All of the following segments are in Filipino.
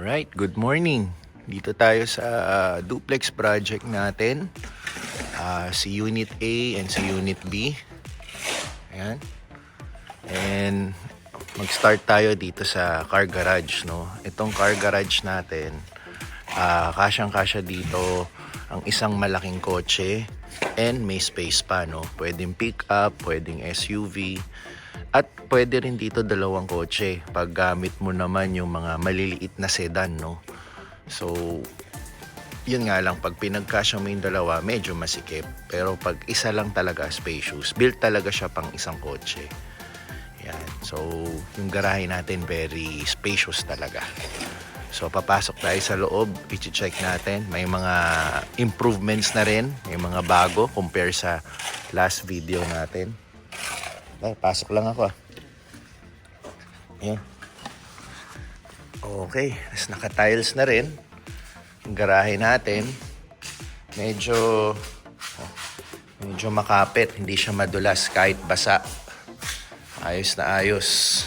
Alright, good morning. Dito tayo sa duplex project natin. Si Unit A and si Unit B. Ayan. And mag-start tayo dito sa car garage, no? Itong car garage natin, kasyang-kasya dito ang isang malaking kotse and may space pa, no? Pwedeng pick up, pwedeng SUV. At pwede rin dito dalawang kotse pag gamit mo naman yung mga maliliit na sedan, no? So, yun nga lang, pag pinagkasya mo yung dalawa, medyo masikip. Pero pag isa lang talaga, spacious. Built talaga siya pang isang kotse. Yan. So, yung garahe natin, very spacious talaga. So, papasok tayo sa loob. I-check natin. May mga improvements na rin. May mga bago compare sa last video natin. Ay, pasok lang ako. Ayan. Okay. Tapos naka-tiles na rin. Yung garahe natin. Medyo makapit. Hindi siya madulas kahit basa. Ayos na ayos.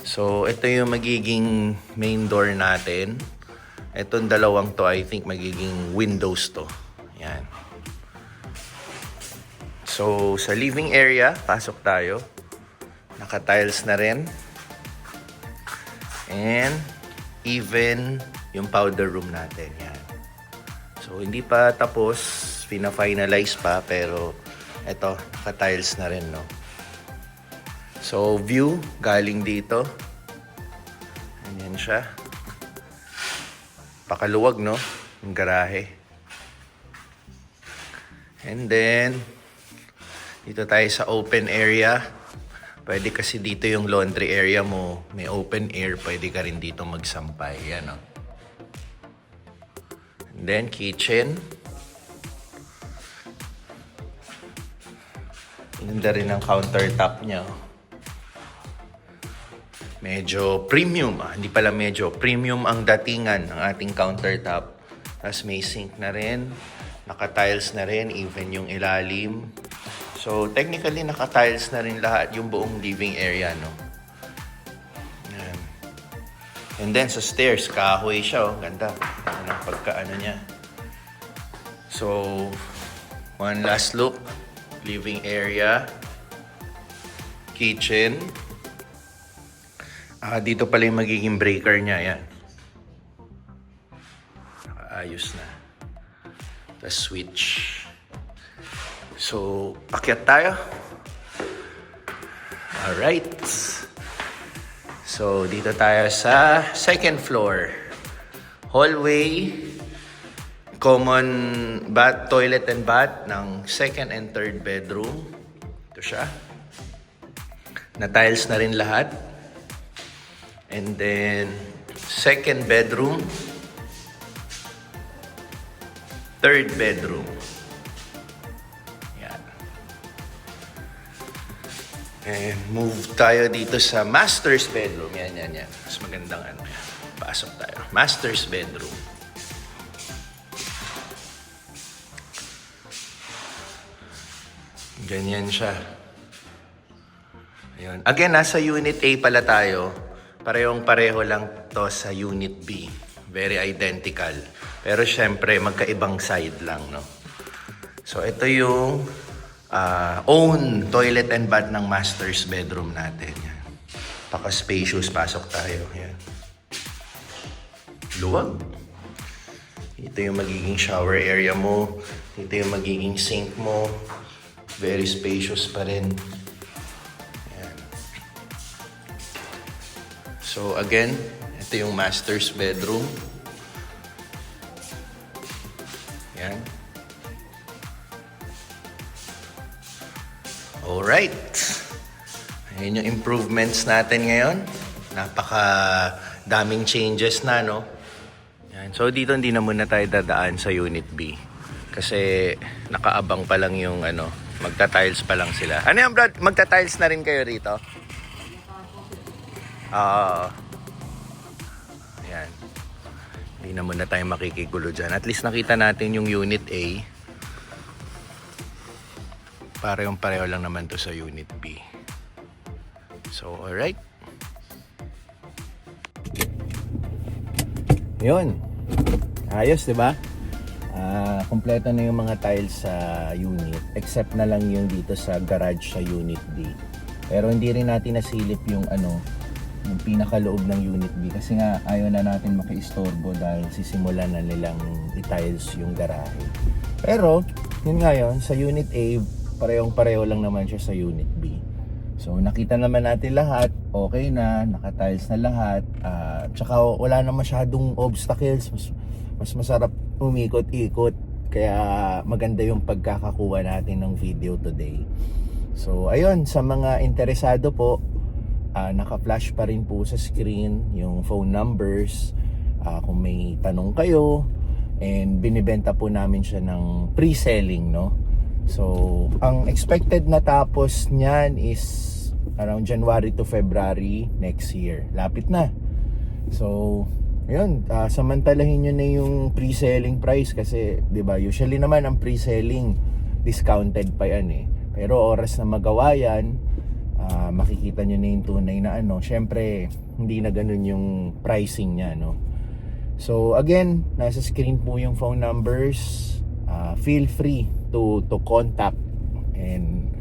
So, ito yung magiging main door natin. Itong dalawang to, I think magiging windows to. Ayan. So, sa living area, pasok tayo. Naka-tiles na rin. And, even yung powder room natin. Yan. So, hindi pa tapos. Pina-finalize pa. Pero, eto, naka-tiles na rin, no? So, view, galing dito. Ayan siya. Pakaluwag, no? Yung garahe. And then, dito tayo sa open area. Pwede kasi dito yung laundry area mo. May open air. Pwede ka rin dito magsampay. Yan, oh. And then, kitchen. Ganda rin ang countertop niya. Medyo premium. Hindi pala medyo. Premium ang datingan ng ating countertop. Tapos may sink na rin. Naka-tiles na rin. Even yung ilalim. So, technically, naka-tiles na rin lahat yung buong living area, no? Yan. And then, sa stairs, kahoy siya, oh. Ganda. Ano, pagka-ano niya. So, one last look. Living area. Kitchen. Dito pala yung magiging breaker niya, yan. Ayos na. The switch. So, akyat tayo. Alright. So, dito tayo sa second floor. Hallway. Common bath, toilet and bath ng second and third bedroom. Ito siya. Na-tiles na rin lahat. And then, second bedroom. Third bedroom. And move tayo dito sa master's bedroom. Yan. Mas magandang ano yan. Pasok tayo. Master's bedroom. Ganyan siya. Ayun. Again, nasa Unit A pala tayo. Parehong-pareho lang to sa Unit B. Very identical. Pero syempre, magkaibang side lang, no? So, ito yung own toilet and bath ng master's bedroom natin. Yan. Paka-spacious. Pasok tayo. Yan. Luwag. Ito yung magiging shower area mo. Ito yung magiging sink mo. Very spacious pa rin. Yan. So again, ito yung master's bedroom. Yan. Alright. Ayan yung improvements natin ngayon. Napaka-daming changes na, no? Yan. So, dito hindi na muna tayo dadaan sa Unit B. Kasi nakaabang pa lang yung magta-tiles pa lang sila. Ano yan, Brad? Magta-tiles na rin kayo rito? Yan. Hindi na muna tayo makikigulo dyan. At least nakita natin yung Unit A. Parehong-pareho lang naman to sa Unit B. So, alright. Yun. Ayos, di ba? Kompleto na yung mga tiles sa unit. Except na lang yung dito sa garage sa Unit D. Pero hindi rin natin nasilip yung yung pinakaloob ng Unit B. Kasi nga ayaw na natin makaistorbo dahil sisimulan na nilang i-tiles yung garahe. Pero, yun nga yun, sa Unit A, parehong-pareho lang naman siya sa Unit B. So nakita naman natin lahat, okay na, naka-tiles na lahat, tsaka wala na masyadong obstacles, mas masarap umikot-ikot, kaya maganda yung pagkakakuha natin ng video today. So ayun, sa mga interesado po, naka-flash pa rin po sa screen yung phone numbers, kung may tanong kayo, and binibenta po namin siya ng pre-selling, no? So, ang expected na tapos niyan is around January to February next year. Lapit na. So, yun, samantalahin nyo na yung pre-selling price kasi, di ba, usually naman ang pre-selling discounted pa yan eh. Pero oras na magawa yan, makikita nyo na yung tunay na syempre, hindi na ganun yung pricing niya, no? So, again, nasa screen po yung phone numbers. Feel free to contact and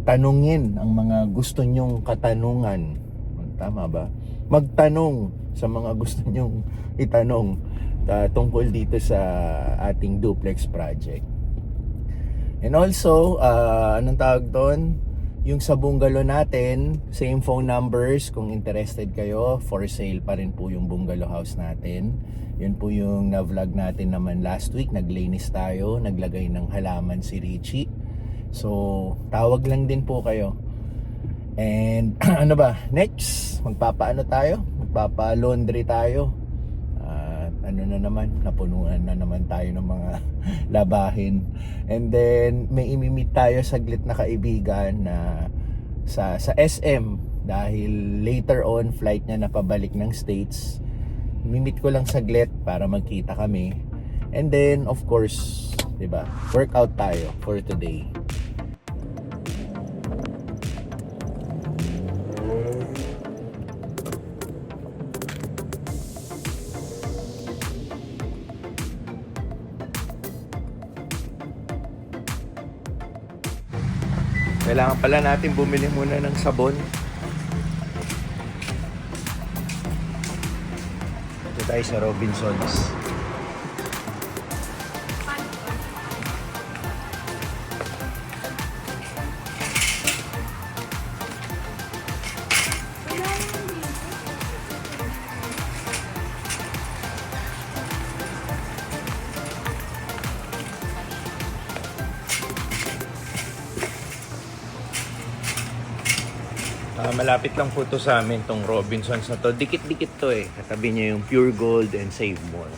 tanungin ang mga gusto nyong katanungan. Tama ba? Magtanong sa mga gusto nyong itanong tungkol dito sa ating duplex project. And also, anong tawag doon? Yung sa bungalow natin, same phone numbers kung interested kayo. For sale pa rin po yung bungalow house natin. Yun po yung na-vlog natin naman last week. Naglinis tayo, naglagay ng halaman si Richie. So, tawag lang din po kayo. And ano ba? Next, magpapaano tayo? Magpapa-laundry tayo. Ano na naman, napunuan na naman tayo ng mga labahin. And then may imimit tayo saglit na kaibigan na sa SM dahil later on flight niya na pabalik ng States. Mimit ko lang saglit para magkita kami. And then of course, 'di ba? Workout tayo for today. Kailangan pala natin bumili muna ng sabon. Ito tayo sa Robinsons. Malapit lang po to sa amin, tong Robinsons na to. Dikit-dikit to eh. Katabi niya yung Pure Gold and Save More.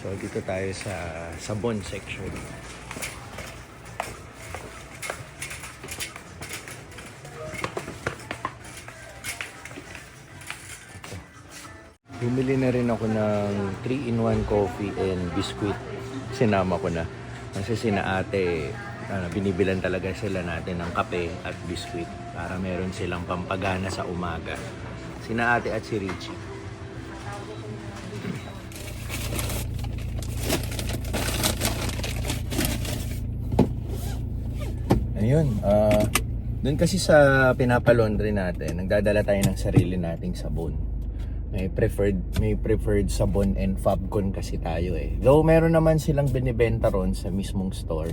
So dito tayo sa sabon section. Bumili na rin ako ng 3-in-1 coffee and biscuit. Sinama ko na. Kasi sina ate, binibilan talaga sila natin ng kape at biskuit para meron silang pampagana sa umaga. Sina ate at si Richie. Ayun, doon kasi sa pinapalaundry natin, nagdadala tayo ng sarili nating sabon. May preferred sabon and Fabcon kasi tayo eh. Though meron naman silang binibenta ron sa mismong store.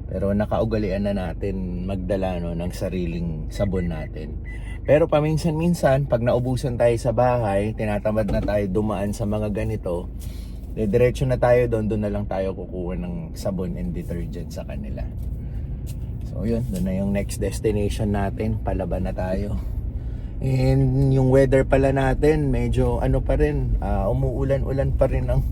Pero nakaugalian na natin magdala ng sariling sabon natin. Pero paminsan-minsan, pag naubusan tayo sa bahay, tinatamad na tayo dumaan sa mga ganito, diretso na tayo doon na lang tayo kukuha ng sabon and detergent sa kanila. So yun, doon na yung next destination natin, palaban na tayo. And yung weather pala natin, medyo pa rin, umuulan-ulan pa rin ng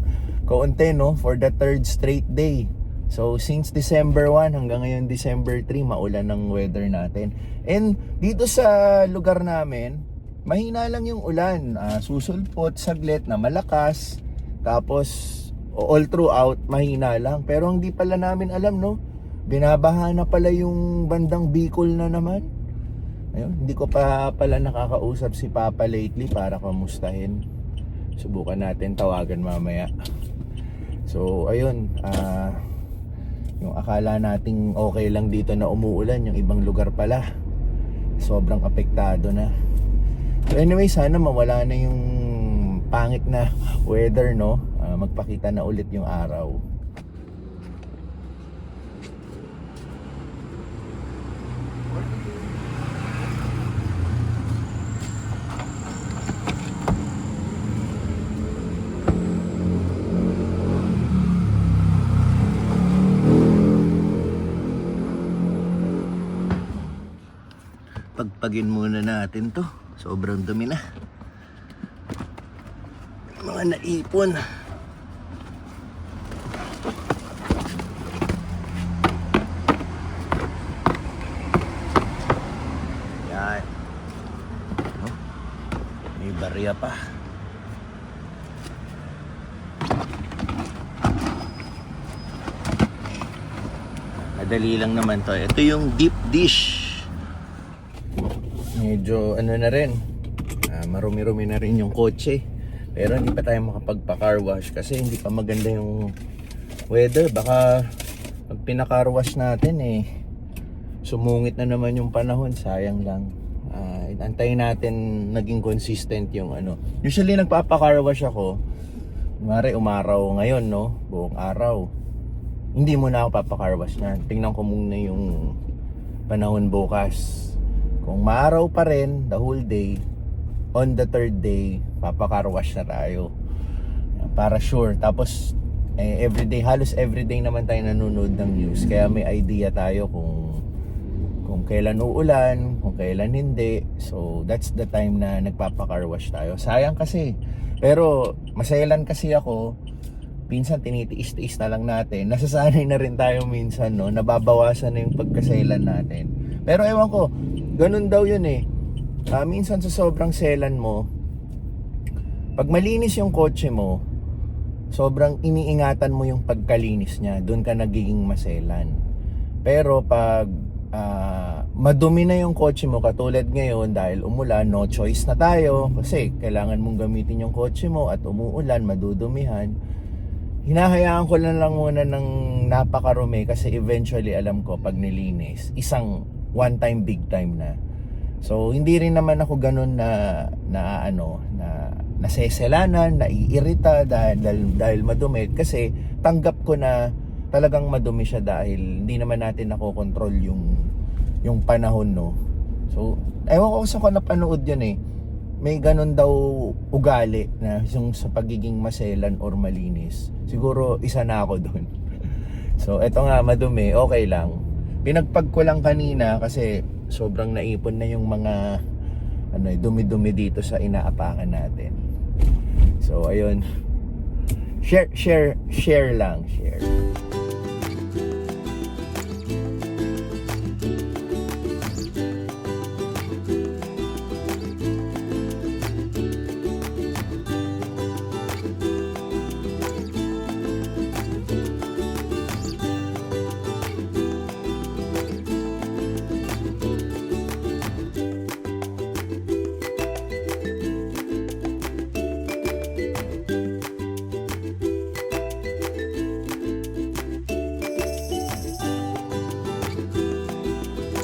kaunti, no? For the third straight day. So since December 1 hanggang ngayon December 3, maulan ng weather natin. And dito sa lugar namin, mahina lang yung ulan. Susulpot saglit na malakas. Tapos all throughout mahina lang. Pero hindi pala namin alam, no? Binabaha na pala yung bandang Bicol na naman. Ayun, hindi ko pa pala nakakausap si Papa lately para kamustahin. Subukan natin tawagan mamaya. So ayun, yung akala nating okay lang dito na umuulan, yung ibang lugar pala sobrang apektado na. So anyway, sana mawala na yung pangit na weather, no? Magpakita na ulit yung araw. Pagpagin muna natin to. Sobrang dumi na. Mga naipon. Yan. Oh, may barya pa. Madali lang naman to. Ito yung deep dish. Medyo ano na rin, marumi-rumi na rin yung kotse, pero hindi pa tayo makapagpa-car wash kasi hindi pa maganda yung weather. Baka pag pina-car wash natin sumungit na naman yung panahon, sayang lang. Antayin natin naging consistent yung ano. Usually nagpapa-car wash ako, mare umaraw ngayon, no, buong araw, hindi muna ako papa-car wash na. Tingnan ko muna yung panahon bukas. Kung maaraw pa rin the whole day, on the third day, papa-car wash na tayo. Para sure. Tapos, everyday, halos everyday naman tayo nanonood ng news. Kaya may idea tayo kung kailan uulan, kung kailan hindi. So, that's the time na nagpapa-car wash tayo. Sayang kasi. Pero, maselan kasi ako. Minsan tinitiis-tiis na lang natin. Nasasanay na rin tayo minsan, no? Nababawasan na yung pagkaselan natin. Pero ewan ko, ganun daw yun minsan sa sobrang selan mo, pag malinis yung kotse mo, sobrang iniingatan mo yung pagkalinis niya, doon ka nagiging maselan. Pero pag madumi na yung kotse mo, katulad ngayon dahil umulan, no choice na tayo kasi kailangan mong gamitin yung kotse mo at umuulan, madudumihan. Hinahayaan ko lang muna ng napakarumi kasi eventually alam ko pag nilinis, isang one time big time na. So hindi rin naman ako ganun na naseselanan, naiirita dahil madumi kasi tanggap ko na talagang madumi siya dahil hindi naman natin nakokontrol yung panahon, no. So ewan ko sa ko napanood yun may ganun daw ugali na yung sa pagiging maselan or malinis. Siguro isa na ako dun. So eto nga, madumi, okay lang. Pinagpag ko lang kanina kasi sobrang naipon na yung mga dumi-dumi dito sa inaapakan natin. So ayun. Share lang, share.